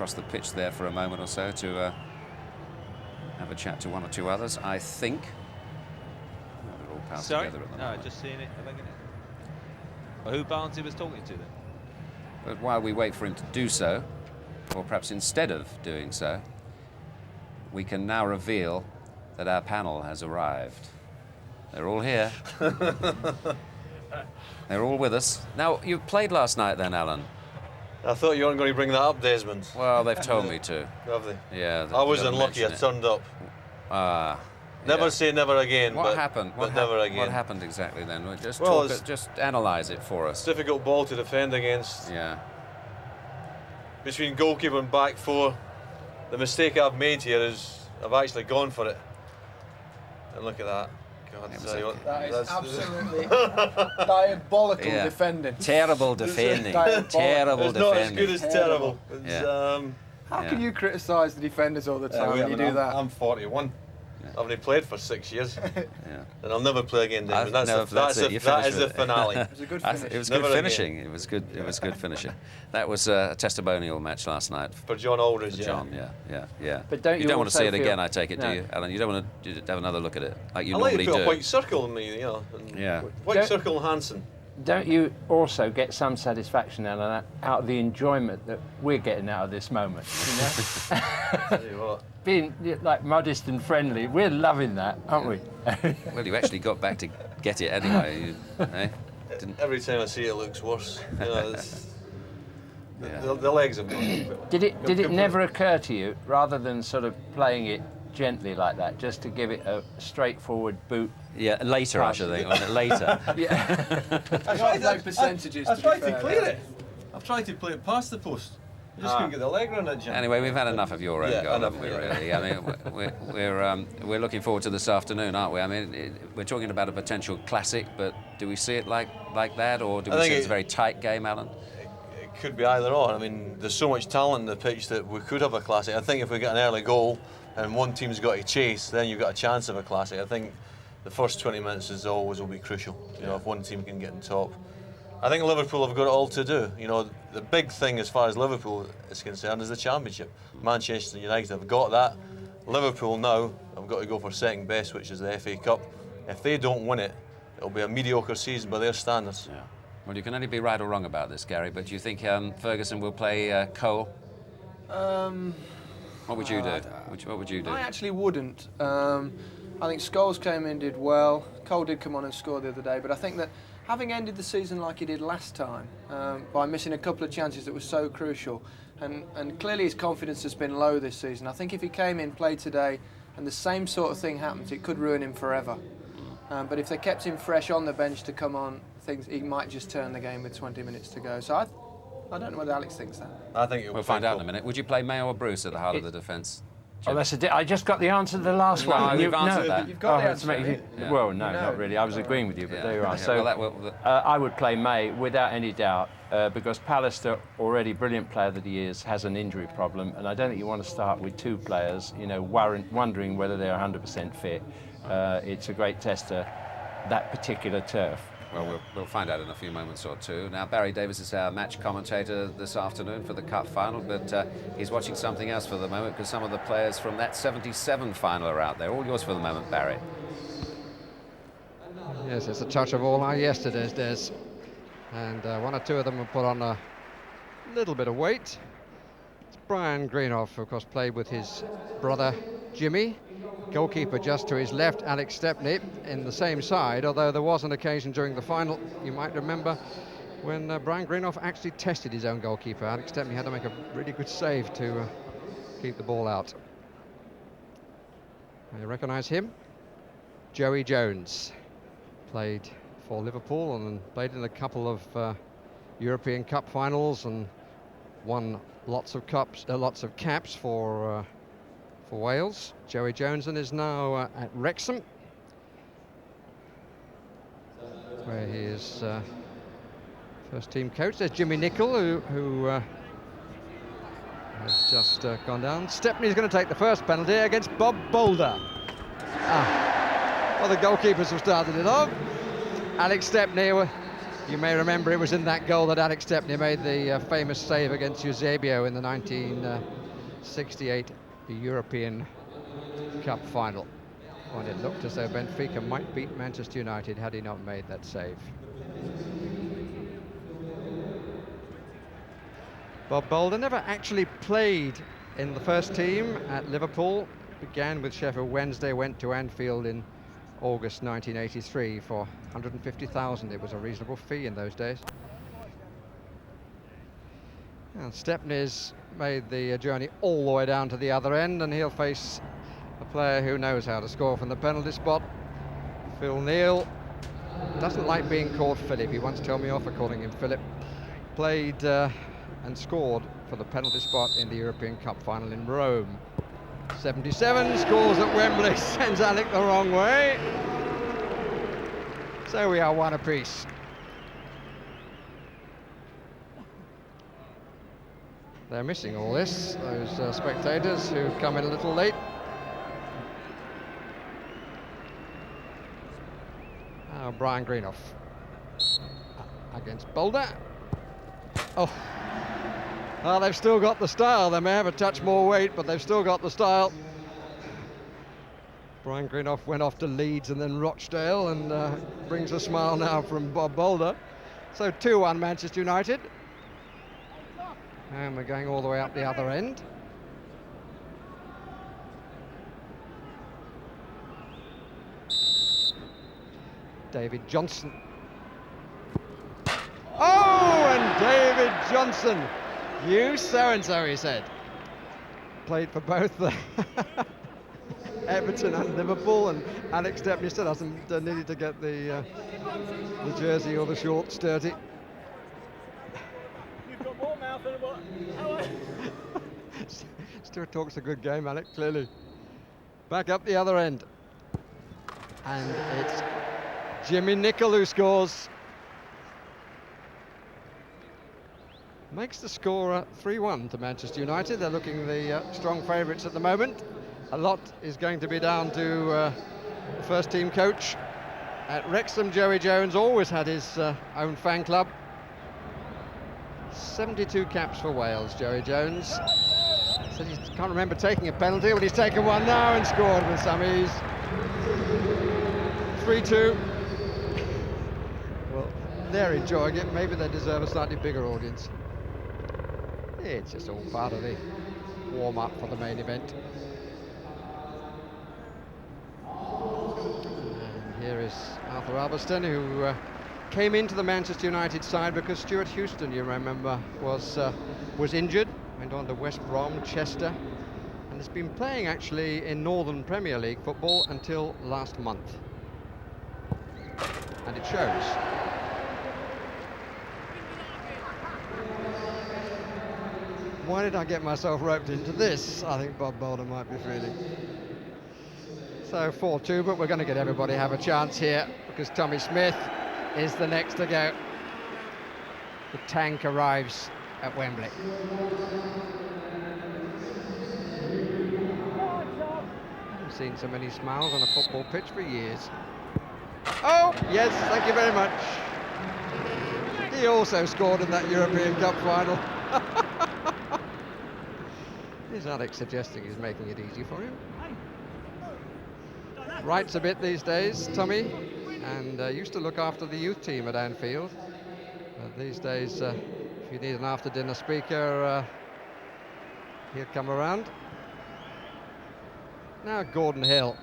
across the pitch there for a moment or so to have a chat to one or two others, I think. They're all piled Sorry? together at the No, moment. just seeing it. Well, who Barnsley was talking to then? But while we wait for him to do so, or perhaps instead of doing so, we can now reveal that our panel has arrived. They're all here. They're all with us. Now, you played last night then, Alan? I thought you weren't going to bring that up, Desmond. Well, they've told me to. Have they? Yeah. I was unlucky, I turned up. Never Yeah. say never again. What but, happened? But never again. What happened exactly then? Just Well, just analyse it for us. Difficult ball to defend against. Yeah. Between goalkeeper and back four, the mistake I've made here is I've actually gone for it. And look at that. God, that is absolutely diabolical defending. Terrible defending. Terrible it's defending. Not as good as terrible. How can you criticise the defenders all the time when you do that? I'm 41. I've only played for 6 years. Yeah. And I'll never play again, David. That is the finale. It was a good finish. It was good finishing. It was good. It was good finishing. That was a testimonial match last night for John Aldridge. For John, yeah. But don't you don't want to see it again, I take it, no. do you, Alan? You don't want to have another look at it like you I normally like to put do. a white circle in me, Yeah. White circle and Hansen. Don't you also get some satisfaction, Alan, out of the enjoyment that we're getting out of this moment? You know? Tell you what. Being like modest and friendly, we're loving that, aren't we? Well, you actually got back to get it anyway. Every time I see it, it looks worse. You know, the legs have gone. Did it never occur to you, rather than sort of playing it gently like that, just to give it a straightforward boot? Yeah, later, I should think, wasn't it? Later. Yeah. I tried low percentages. I've tried to clear it. I've tried to play it past the post. I just couldn't get the leg around it, Jim. Anyway, we've had enough of your own goal, haven't we, really? I mean, we're looking forward to this afternoon, aren't we? I mean, we're talking about a potential classic, but do we see it like that, or do we see it's a very tight game, Alan? It could be either or. I mean, there's so much talent in the pitch that we could have a classic. I think if we get an early goal and one team's got to chase, then you've got a chance of a classic. I think the first 20 minutes is always will be crucial. You know, if one team can get on top. I think Liverpool have got it all to do. You know, the big thing as far as Liverpool is concerned is the Championship. Manchester United have got that. Liverpool now have got to go for second best, which is the FA Cup. If they don't win it, it'll be a mediocre season by their standards. Yeah. Well, you can only be right or wrong about this, Gary, but do you think Ferguson will play Cole? What would you do? What would you do? I actually wouldn't. I think Scholes came in, did well. Cole did come on and score the other day, but I think that having ended the season like he did last time, by missing a couple of chances that were so crucial, and clearly his confidence has been low this season. I think if he came in, played today, and the same sort of thing happens, it could ruin him forever. But if they kept him fresh on the bench to come on, he might just turn the game with 20 minutes to go. So I don't know whether Alex thinks that. I think we'll find out in a minute. Would you play Mayo or Bruce at the heart of the defence? Oh, I just got the answer to the last one. You've answered that. You've got the answer. Well, no, not really. I was agreeing with you, but there you are. So I would play May without any doubt, because Pallister, already brilliant player that he is, has an injury problem, and I don't think you want to start with two players, you know, wondering whether they're 100% fit. It's a great tester, that particular turf. Well, we'll find out in a few moments or two. Now, Barry Davis is our match commentator this afternoon for the Cup final, but he's watching something else for the moment because some of the players from that 77 final are out there. All yours for the moment, Barry. Yes, it's a touch of all our yesterdays, Des. And one or two of them have put on a little bit of weight. It's Brian Greenoff, of course, played with his brother, Jimmy. Goalkeeper just to his left, Alex Stepney, in the same side, although there was an occasion during the final, you might remember, when Brian Greenoff actually tested his own goalkeeper. Alex Stepney had to make a really good save to keep the ball out. You recognise him? Joey Jones. Played for Liverpool and played in a couple of European Cup finals and won lots of caps for Wales. Joey Johnson is now at Wrexham, where he is first team coach. There's Jimmy Nicholl, who has just gone down. Stepney's going to take the first penalty against Bob Boulder. Well, the goalkeepers have started it off. Alex Stepney You may remember it was in that goal that Alex Stepney made the famous save against Eusebio in the 1968 European Cup final, when it looked as though Benfica might beat Manchester United had he not made that save. Bob Boulder never actually played in the first team at Liverpool. Began with Sheffield Wednesday, went to Anfield in August 1983 for 150,000. It was a reasonable fee in those days. And Stepney's made the journey all the way down to the other end, and he'll face a player who knows how to score from the penalty spot. Phil Neal doesn't like being called Philip. He once told me off for calling him Philip. Played and scored for the penalty spot in the European Cup final in Rome. 77, scores at Wembley, sends Alec the wrong way. So we are one apiece. They're missing all this, those spectators who come in a little late. Now Brian Greenough against Boulder. Oh. Well, they've still got the style. They may have a touch more weight, but they've still got the style. Brian Greenough went off to Leeds and then Rochdale, and brings a smile now from Bob Boulder. So 2-1 Manchester United. And we're going all the way up the other end. David Johnson. Oh, and David Johnson. You so-and-so, he said. Played for both Everton and Liverpool, and Alex Stepney still hasn't needed to get the jersey or the shorts dirty. You've got more mouth than what? Stuart talks a good game, Alec, clearly. Back up the other end. And it's Jimmy Nicol who scores. Makes the score 3-1 to Manchester United. They're looking the strong favourites at the moment. A lot is going to be down to the first team coach. At Wrexham, Joey Jones always had his own fan club. 72 caps for Wales, Joey Jones. Said he can't remember taking a penalty, but he's taken one now and scored with some ease. 3-2. Well, they're enjoying it. Maybe they deserve a slightly bigger audience. It's just all part of the warm-up for the main event. And here is Arthur Albiston, who came into the Manchester United side because Stuart Houston, you remember, was injured. Went on to West Brom, Chester, and has been playing actually in Northern Premier League football until last month. And it shows. Why did I get myself roped into this? I think Bob Boulder might be feeling. So 4-2, but we're going to get everybody have a chance here because Tommy Smith is the next to go. The tank arrives at Wembley. I haven't seen so many smiles on a football pitch for years. Oh, yes, thank you very much. He also scored in that European Cup final. Is Alex suggesting he's making it easy for him? Writes a bit these days, Tommy, and used to look after the youth team at Anfield. These days, if you need an after-dinner speaker, he'll come around. Now Gordon Hill,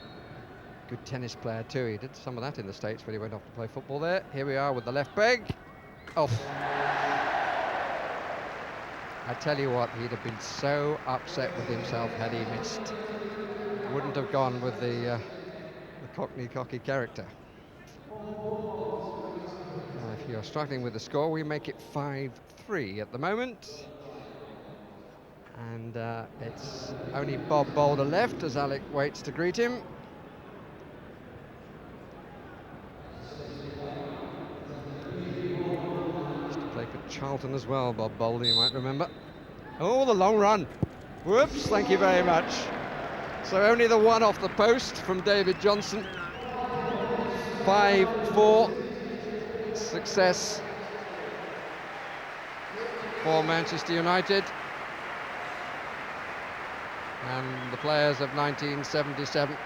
good tennis player too. He did some of that in the States when he went off to play football there. Here we are with the left peg. Off. I tell you what, he'd have been so upset with himself had he missed. Wouldn't have gone with the cocky character. If you're struggling with the score, we make it 5-3 at the moment. And it's only Bob Boulder left as Alec waits to greet him. Used to play for Charlton as well, Bob Boulder, you might remember. Oh, the long run. Whoops, thank you very much. So only the one off the post from David Johnson. 5-4. Success for Manchester United. And the players of 1977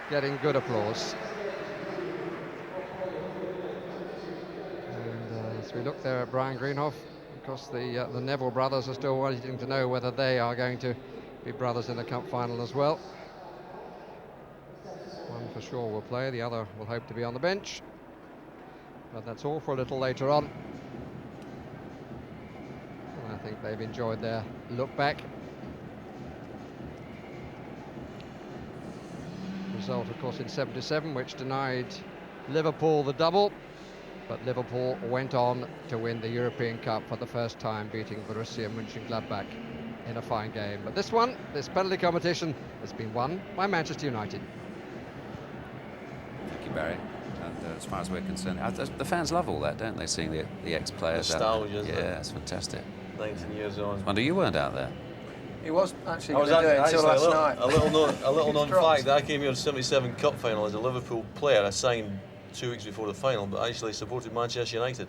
getting good applause. And as we look there at Brian Greenhoff, of course the Neville brothers are still wanting to know whether they are going to be brothers in the cup final as well. One for sure will play, the other will hope to be on the bench. But that's all for a little later on. And I think they've enjoyed their look back. Result, of course, in '77, which denied Liverpool the double. But Liverpool went on to win the European Cup for the first time, beating Borussia Mönchengladbach in a fine game. But this one, this penalty competition, has been won by Manchester United. Thank you, Barry. And as far as we're concerned, the fans love all that, don't they? Seeing the ex-players. Nostalgia, isn't it? Yeah, it's fantastic. 19 years on. Wonder you weren't out there. He was actually I was going to do it until last night. A little known fact, I came here in the '77 Cup final as a Liverpool player. I signed 2 weeks before the final, but I actually supported Manchester United.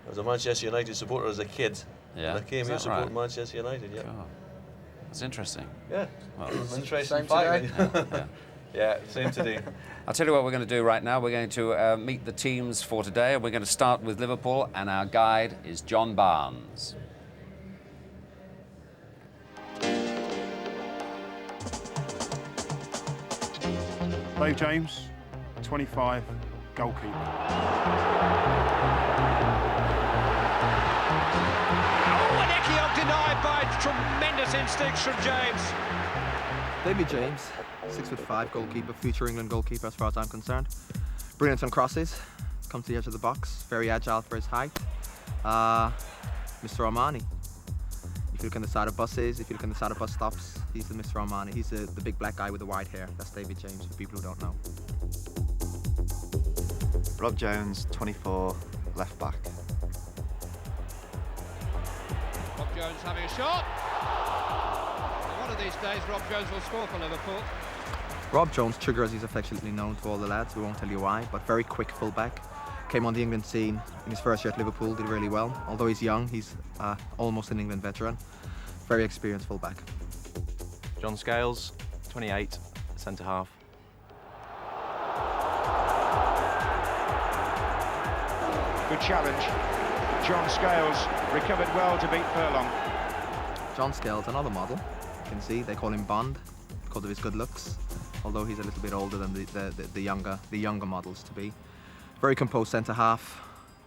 I was a Manchester United supporter as a kid. Yeah. And I came here supporting Manchester United, yeah. God. That's interesting. Yeah. Well, interesting same fact. yeah. Yeah, same today. I'll tell you what we're going to do right now. We're going to meet the teams for today, and we're going to start with Liverpool, and our guide is John Barnes. Dave James, 25, goalkeeper. Oh, and Ekiok denied by tremendous instincts from James. David James, 6'5", goalkeeper, future England goalkeeper as far as I'm concerned. Brilliant on crosses, comes to the edge of the box, very agile for his height. Mr. Armani. If you look on the side of buses, if you look on the side of bus stops, he's the Mr. Armani. He's the big black guy with the white hair. That's David James, for people who don't know. Rob Jones, 24, left back. Rob Jones having a shot. One of these days, Rob Jones will score for Liverpool. Rob Jones, Trigger as he's affectionately known to all the lads, we won't tell you why, but very quick fullback. Came on the England scene in his first year at Liverpool, did really well. Although he's young, he's almost an England veteran. Very experienced fullback. John Scales, 28, centre half. Good challenge. John Scales recovered well to beat Furlong. John Scales, another model. You can see they call him Bond because of his good looks. Although he's a little bit older than the younger models to be. Very composed centre half,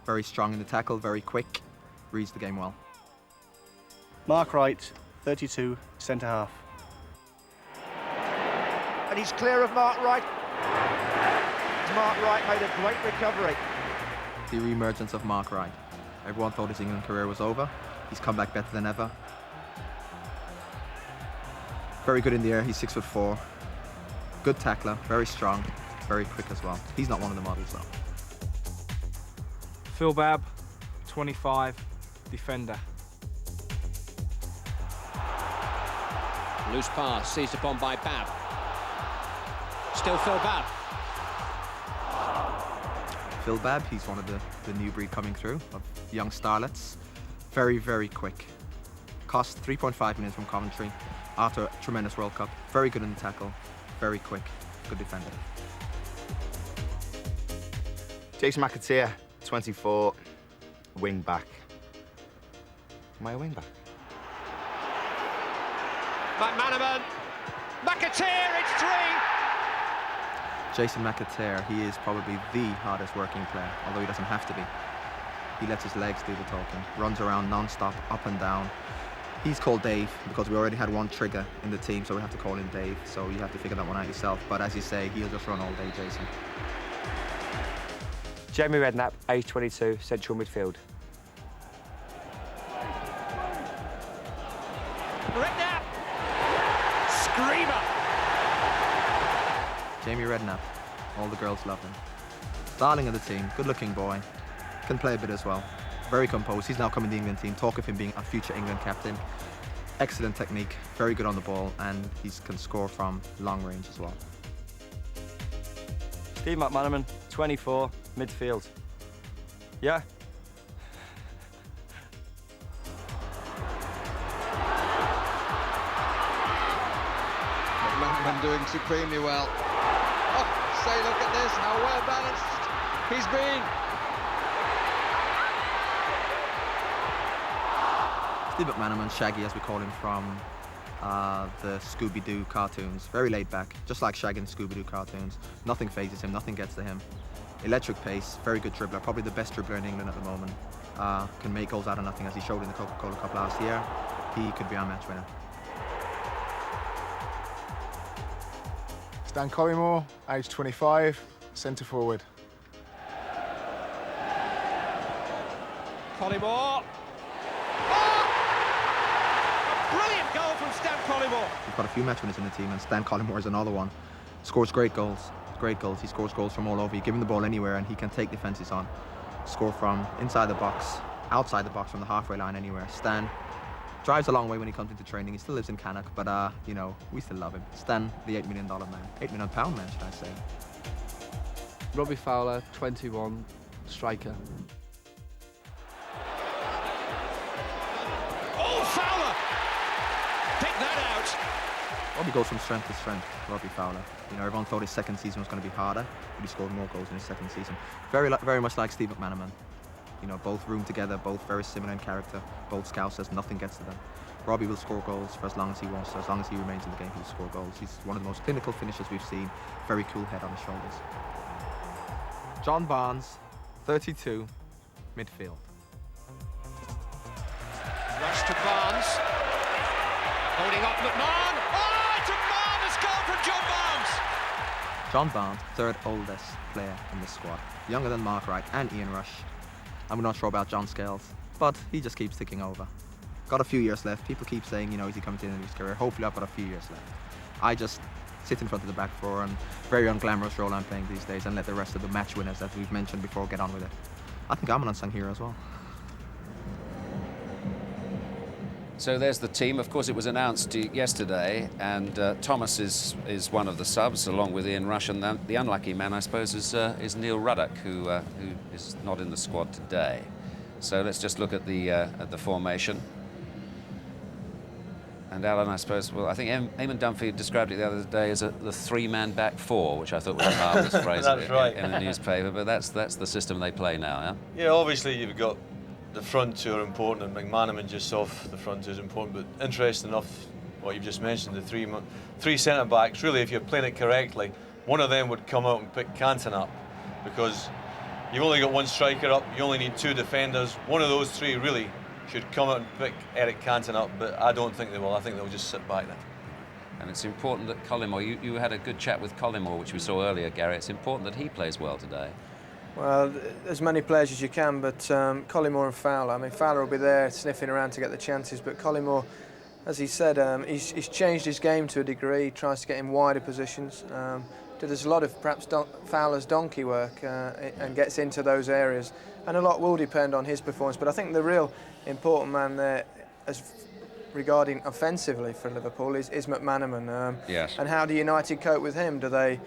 very strong in the tackle, very quick, reads the game well. Mark Wright, 32, centre half. And he's clear of Mark Wright. Mark Wright made a great recovery. The re-emergence of Mark Wright. Everyone thought his England career was over. He's come back better than ever. Very good in the air, he's 6'4". Good tackler, very strong, very quick as well. He's not one of the models though. Phil Babb, 25, defender. Loose pass, seized upon by Babb. Still Phil Babb. Phil Babb, he's one of the new breed coming through of young starlets. Very, very quick. Cost 3.5 million from Coventry after a tremendous World Cup. Very good in the tackle, very quick, good defender. Jason McAteer, 24, wing back. Am I a wing back? McManaman, McAteer, it's 3! Jason McAteer, he is probably the hardest working player, although he doesn't have to be. He lets his legs do the talking, runs around non-stop, up and down. He's called Dave because we already had one Trigger in the team, so we have to call him Dave, so you have to figure that one out yourself. But as you say, he'll just run all day, Jason. Jamie Redknapp, age 22, central midfield. Redknapp! Screamer! Jamie Redknapp, all the girls love him. Darling of the team, good-looking boy, can play a bit as well. Very composed, he's now coming to the England team, talk of him being a future England captain. Excellent technique, very good on the ball, and he can score from long range as well. Steve McManaman, 24, midfield. Yeah? Bannerman doing supremely well. Oh, say, look at this, how well balanced he's been. Steve McManaman, Shaggy as we call him from the Scooby-Doo cartoons. Very laid back, just like Shaggy in Scooby-Doo cartoons. Nothing phases him, nothing gets to him. Electric pace, very good dribbler, probably the best dribbler in England at the moment. Can make goals out of nothing, as he showed in the Coca-Cola Cup last year. He could be our match winner. Stan Collymore, age 25, centre forward. Collymore. Brilliant goal from Stan Collymore. We've got a few match winners in the team, and Stan Collymore is another one. Scores great goals, great goals. He scores goals from all over. You give him the ball anywhere, and he can take defences on. Score from inside the box, outside the box, from the halfway line, anywhere. Stan drives a long way when he comes into training. He still lives in Cannock, but you know, we still love him. Stan, the £8 million man, £8 million man, should I say? Robbie Fowler, 21, striker. Oh, Fowler! Pick that out. Robbie goes from strength to strength, Robbie Fowler. You know, everyone thought his second season was going to be harder, but he scored more goals in his second season. Very much like Steve McManaman. You know, both room together, both very similar in character, both Scousers, nothing gets to them. Robbie will score goals for as long as he wants to, as long as he remains in the game, he'll score goals. He's one of the most clinical finishers we've seen, very cool head on his shoulders. John Barnes, 32, midfield. Rush to Barnes. Holding up McMahon. Oh, it's a marvellous goal from John Barnes. John Barnes, third oldest player in this squad. Younger than Mark Wright and Ian Rush. I'm not sure about John Scales, but he just keeps ticking over. Got a few years left. People keep saying, you know, is he coming to the end of his career? Hopefully I've got a few years left. I just sit in front of the back four, and very unglamorous role I'm playing these days, and let the rest of the match winners that we've mentioned before get on with it. I think I'm an unsung hero as well. So there's the team. Of course, it was announced yesterday, and Thomas is one of the subs, along with Ian Rush, and the unlucky man, I suppose, is Neil Ruddock, who is not in the squad today. So let's just look at the formation. And Alan, I suppose, well, I think Eamon Dunphy described it the other day as the three-man back four, which I thought was a marvellous phrase in a newspaper, but that's the system they play now, yeah? Yeah, obviously you've got the front two are important, and McManaman just off the front two is important, but interesting enough, what you've just mentioned, the three centre-backs, really, if you're playing it correctly, one of them would come out and pick Canton up, because you've only got one striker up, you only need two defenders. One of those three really should come out and pick Eric Canton up, but I don't think they will. I think they'll just sit back there. And it's important that Collymore, you had a good chat with Collymore, which we saw earlier, Gary. It's important that he plays well today. Well, as many players as you can, but Collymore and Fowler. I mean, Fowler will be there sniffing around to get the chances, but Collymore, as he said, he's changed his game to a degree. He tries to get in wider positions. Does a lot of perhaps Fowler's donkey work and gets into those areas, and a lot will depend on his performance. But I think the real important man there, as regarding offensively for Liverpool, is McManaman. Yes. And how do United cope with him? Do they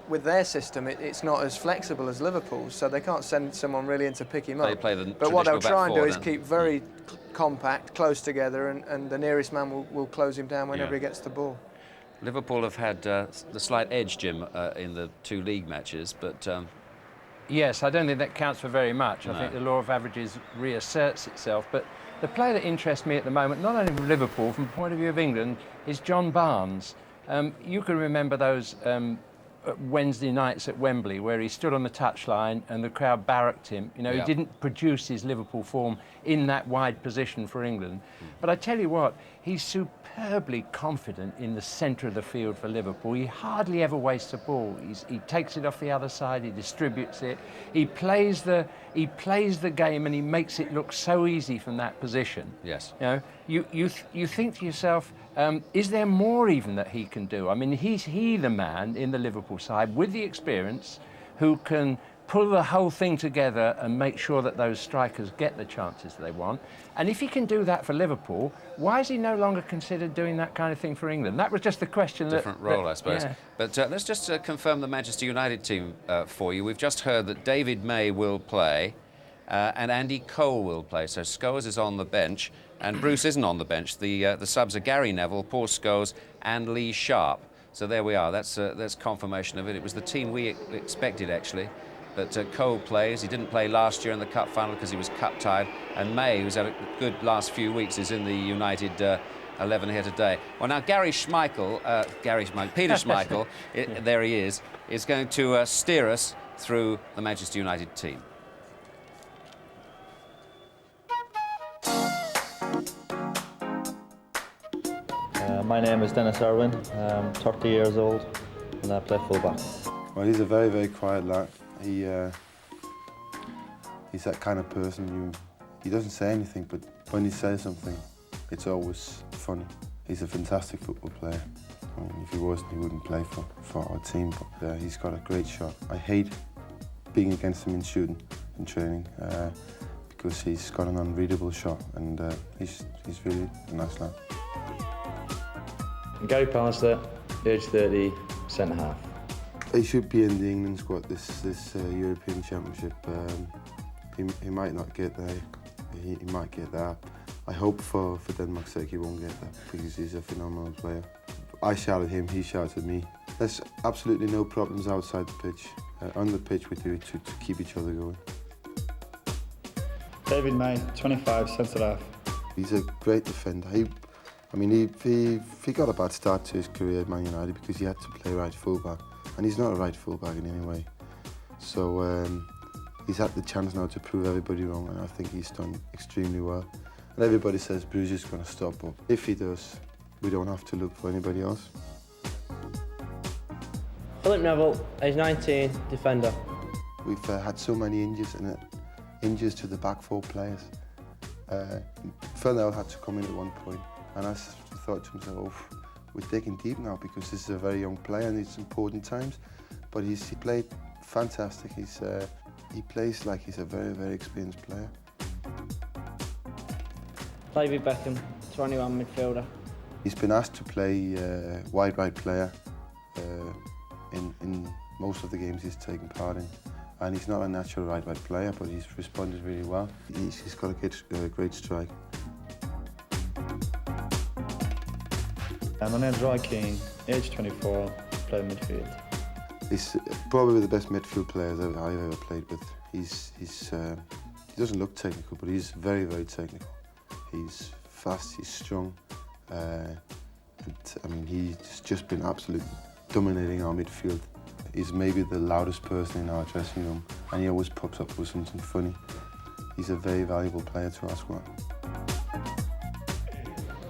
with their system, it's not as flexible as Liverpool's, so they can't send someone really in to pick him up. They play the but what they'll try and do is then keep very compact, close together, and the nearest man will close him down whenever he gets the ball. Liverpool have had the slight edge, Jim, in the two league matches, but... Yes, I don't think that counts for very much. No. I think the law of averages reasserts itself, but the player that interests me at the moment, not only from Liverpool, from the point of view of England, is John Barnes. You can remember those Wednesday nights at Wembley where he stood on the touchline and the crowd barracked him. You know, he didn't produce his Liverpool form in that wide position for England. But I tell you what, he's superbly confident in the centre of the field for Liverpool. He hardly ever wastes a ball. He takes it off the other side, he distributes it. He plays the game and he makes it look so easy from that position. Yes. You know, you think to yourself, is there more even that he can do? I mean, he's the man in the Liverpool side with the experience who can pull the whole thing together and make sure that those strikers get the chances they want. And if he can do that for Liverpool, why is he no longer considered doing that kind of thing for England? That was just the question. Different role, I suppose. Yeah. But let's just confirm the Manchester United team for you. We've just heard that David May will play and Andy Cole will play. So Scholes is on the bench and Bruce isn't on the bench. The subs are Gary Neville, Paul Scholes and Lee Sharp. So there we are. That's confirmation of it. It was the team we expected, actually. But Cole plays. He didn't play last year in the cup final because he was cup tied. And May, who's had a good last few weeks, is in the United 11 here today. Well, now Peter Schmeichel, there he is going to steer us through the Manchester United team. My name is Dennis Irwin. I'm 30 years old and I play fullback. Well, he's a very, very quiet lad. He's that kind of person. He doesn't say anything, but when he says something, it's always funny. He's a fantastic football player. I mean, if he wasn't, he wouldn't play for our team. But he's got a great shot. I hate being against him in shooting, in training, because he's got an unreadable shot, and he's really a nice lad. Gary Pallister, age 30, centre-half. He should be in the England squad this European Championship. He might not get there. He might get that. I hope for Denmark's sake he won't get that because he's a phenomenal player. I shouted him, he shouted me. There's absolutely no problems outside the pitch. On the pitch we do it to keep each other going. David May, 25, centre-half. He's a great defender. He got a bad start to his career at Man United because he had to play right fullback, and he's not a right fullback in any way. So he's had the chance now to prove everybody wrong, and I think he's done extremely well. And everybody says Bruce is going to stop, but if he does, we don't have to look for anybody else. Philip Neville, age 19, defender. We've had so many injuries, and injuries to the back four players. Phil Neville had to come in at one point, and I thought to myself, oh, we're digging deep now because this is a very young player and it's important times. But he played fantastic. He plays like he's a very, very experienced player. David Beckham, 21, midfielder. He's been asked to play wide right player in most of the games he's taken part in. And he's not a natural right player, but he's responded really well. He's got a great strike. My name's Roy Keane, age 24, play midfield. He's probably the best midfield player I've ever played with. He doesn't look technical, but he's very, very technical. He's fast, he's strong. He's just been absolutely dominating our midfield. He's maybe the loudest person in our dressing room, and he always pops up with something funny. He's a very valuable player to our squad.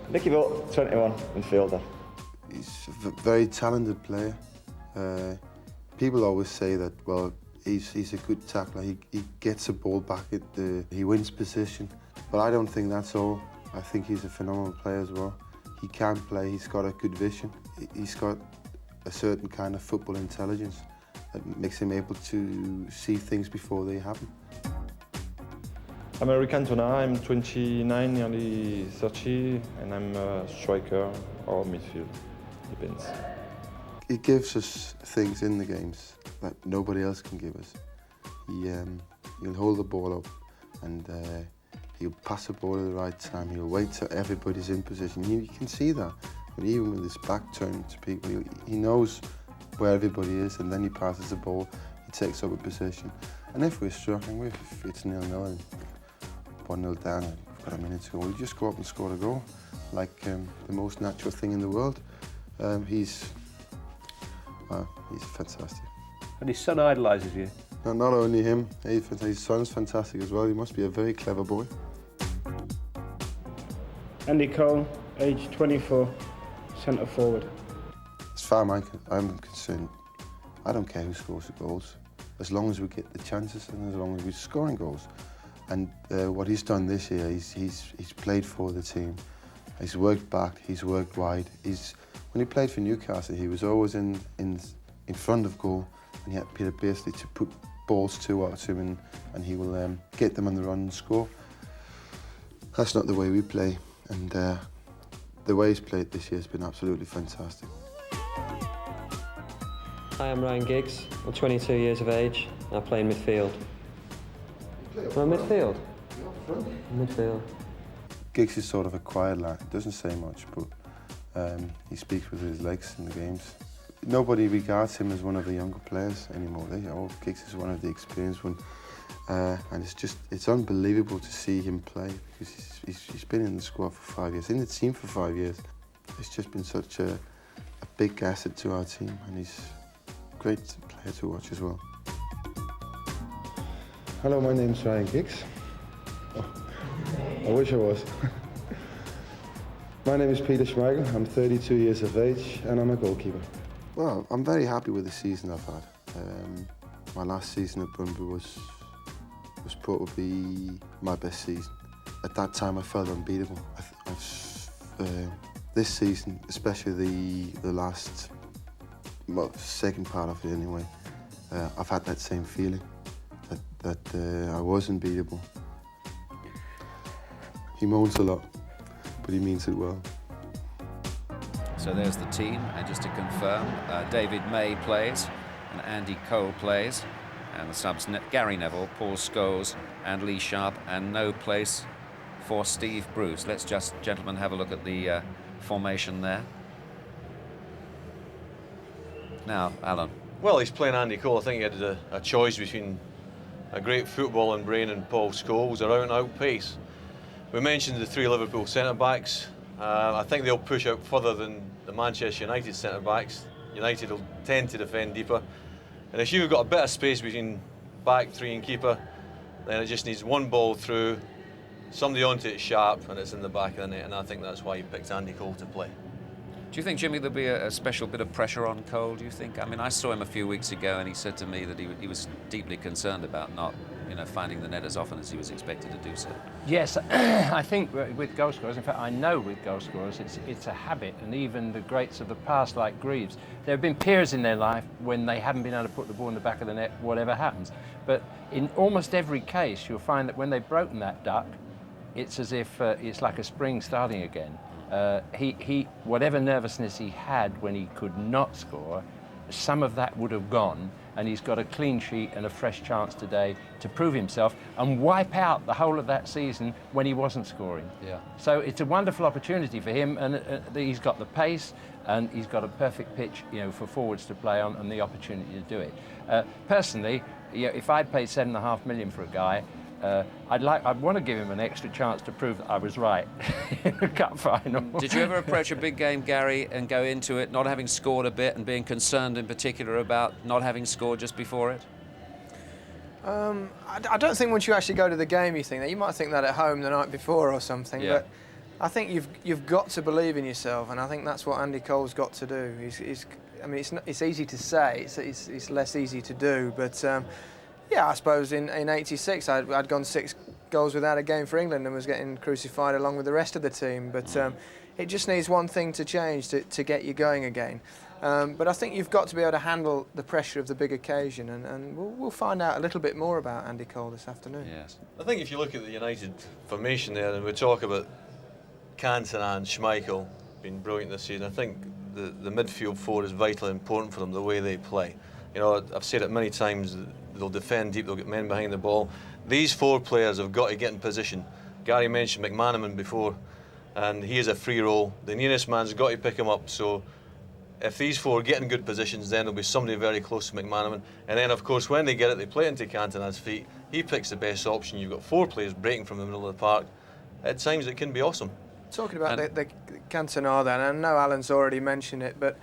Nicky Butt, 21, midfielder. He's a very talented player. People always say that, well, he's a good tackler. He gets the ball back, he wins position. But I don't think that's all. I think he's a phenomenal player as well. He can play, he's got a good vision. He's got a certain kind of football intelligence that makes him able to see things before they happen. I'm Eric Cantona, I'm 29, nearly 30, and I'm a striker or midfield, depends. He gives us things in the games that nobody else can give us. He'll hold the ball up and he'll pass the ball at the right time. He'll wait till everybody's in position. You can see that. But even with his back turned to people, he knows where everybody is, and then he passes the ball, he takes up a position. And if we're struggling, if it's 0-0 and 1-0 down and we've got a minute to go, we'll just go up and score a goal, like the most natural thing in the world. He's fantastic. And his son idolises you? Not only him, his son's fantastic as well. He must be a very clever boy. Andy Cole, age 24, centre forward. As far as I'm concerned, I don't care who scores the goals, as long as we get the chances and as long as we're scoring goals. And what he's done this year, he's played for the team. He's worked back, he's worked wide. When he played for Newcastle, he was always in front of goal, and he had Peter basically to put balls towards him, and he will get them on the run and score. That's not the way we play, and the way he's played this year has been absolutely fantastic. Hi, I'm Ryan Giggs. I'm 22 years of age, and I play in midfield. Midfield? Midfield. Giggs is sort of a quiet lad. He doesn't say much, but he speaks with his legs in the games. nobody regards him as one of the younger players anymore. Giggs is one of the experienced ones. And it's unbelievable to see him play, because he's been in the squad for 5 years, in the team for 5 years. It's just been such a big asset to our team, and he's a great player to watch as well. Hello, my name's Ryan Giggs. Oh, I wish I was. My name is Peter Schmeichel. I'm 32 years of age, and I'm a goalkeeper. Well, I'm very happy with the season I've had. My last season at Brøndby was probably my best season. At that time, I felt unbeatable. This season, especially the last, well, second part of it anyway, I've had that same feeling, that I was unbeatable. He moans a lot, but he means it well. So there's the team, and just to confirm, David May plays, and Andy Cole plays, and the subs Gary Neville, Paul Scholes and Lee Sharp, and no place for Steve Bruce. Let's just, gentlemen, have a look at the formation there. Now, Alan. Well, he's playing Andy Cole. I think he had a choice between a great footballing brain and Paul Scholes, a out-and-out pace. We mentioned the 3 Liverpool centre-backs. I think they'll push out further than the Manchester United centre-backs. United will tend to defend deeper. And if you've got a bit of space between back 3 and keeper, then it just needs one ball through, somebody onto it sharp, and it's in the back of the net, and I think that's why you picked Andy Cole to play. Do you think, Jimmy, there'll be a special bit of pressure on Cole, do you think? I mean, I saw him a few weeks ago, and he said to me that he was deeply concerned about not, finding the net as often as he was expected to do so. Yes, I think with goal scorers, in fact, I know with goal scorers, it's a habit, and even the greats of the past, like Greaves, there have been periods in their life when they haven't been able to put the ball in the back of the net, whatever happens. But in almost every case, you'll find that when they've broken that duck, it's as if it's like a spring starting again. Whatever nervousness he had when he could not score, some of that would have gone, and he's got a clean sheet and a fresh chance today to prove himself and wipe out the whole of that season when he wasn't scoring. Yeah. So it's a wonderful opportunity for him, and he's got the pace and he's got a perfect pitch, for forwards to play on and the opportunity to do it. Personally, if I'd paid $7.5 million for a guy, I'd want to give him an extra chance to prove that I was right in the cup final. Did you ever approach a big game, Gary, and go into it not having scored a bit and being concerned in particular about not having scored just before it? I don't think once you actually go to the game you think that. You might think that at home the night before or something, yeah. But I think you've got to believe in yourself, and I think that's what Andy Cole's got to do. It's easy to say, it's less easy to do, but yeah, I suppose in '86 I'd gone 6 goals without a game for England and was getting crucified along with the rest of the team. But it just needs one thing to change to get you going again. But I think you've got to be able to handle the pressure of the big occasion, and we'll find out a little bit more about Andy Cole this afternoon. Yes. I think if you look at the United formation there, and we talk about HANSEN and SCHMEICHEL being brilliant this season, I think the midfield 4 is vitally important for them, the way they play. I've said it many times, they'll defend deep, they'll get men behind the ball. These 4 players have got to get in position. Gary mentioned McManaman before, and he is a free roll. The nearest man's got to pick him up, so if these 4 get in good positions, then there'll be somebody very close to McManaman. And then, of course, when they get it, they play into Cantona's feet. He picks the best option. You've got 4 players breaking from the middle of the park. At times, it can be awesome. Talking about the Cantona then, I know Alan's already mentioned it, but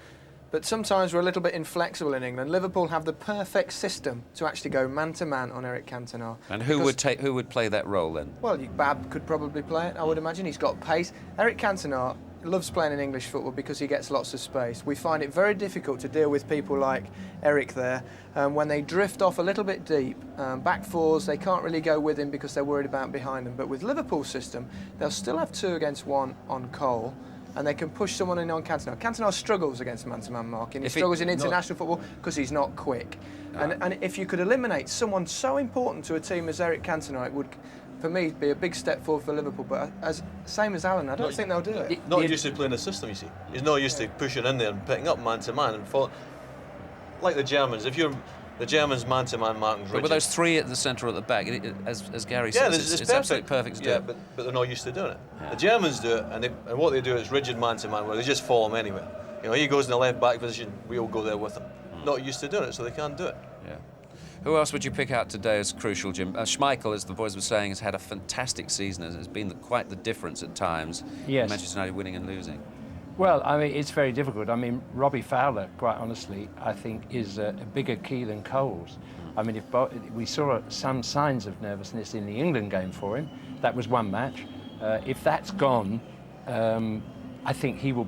sometimes we're a little bit inflexible in England. Liverpool have the perfect system to actually go man-to-man on Eric Cantona. And who would play that role then? Well, Bab could probably play it, I would imagine. He's got pace. Eric Cantona loves playing in English football because he gets lots of space. We find it very difficult to deal with people like Eric there. When they drift off a little bit deep, back 4s, they can't really go with him because they're worried about behind them. But with Liverpool's system, they'll still have 2 against 1 on Cole, and they can push someone in on Cantona. Cantona struggles against man-to-man marking. He struggles in international football because he's not quick. And if you could eliminate someone so important to a team as Eric Cantona, it would, for me, be a big step forward for Liverpool. But same as Alan, I don't think they'll do it. Not used to playing the system, you see. He's not used to pushing in there and picking up man-to-man. And like the Germans, the Germans man-to-man marking. But with those 3 at the centre at the back, as Gary says, it's absolutely perfect to do it. But they're not used to doing it. Yeah. The Germans do it, and what they do is rigid man-to-man, where they just follow them anywhere. You know, he goes in the left back position, we'll go there with him. Not used to doing it, so they can't do it. Yeah. Who else would you pick out today as crucial, Jim? Schmeichel, as the boys were saying, has had a fantastic season. It's been quite the difference at times. Yes. Manchester United winning and losing. Well, I mean, it's very difficult. I mean, Robbie Fowler, quite honestly, I think is a bigger key than Coles. I mean, we saw some signs of nervousness in the England game for him. That was one match. If that's gone, I think he will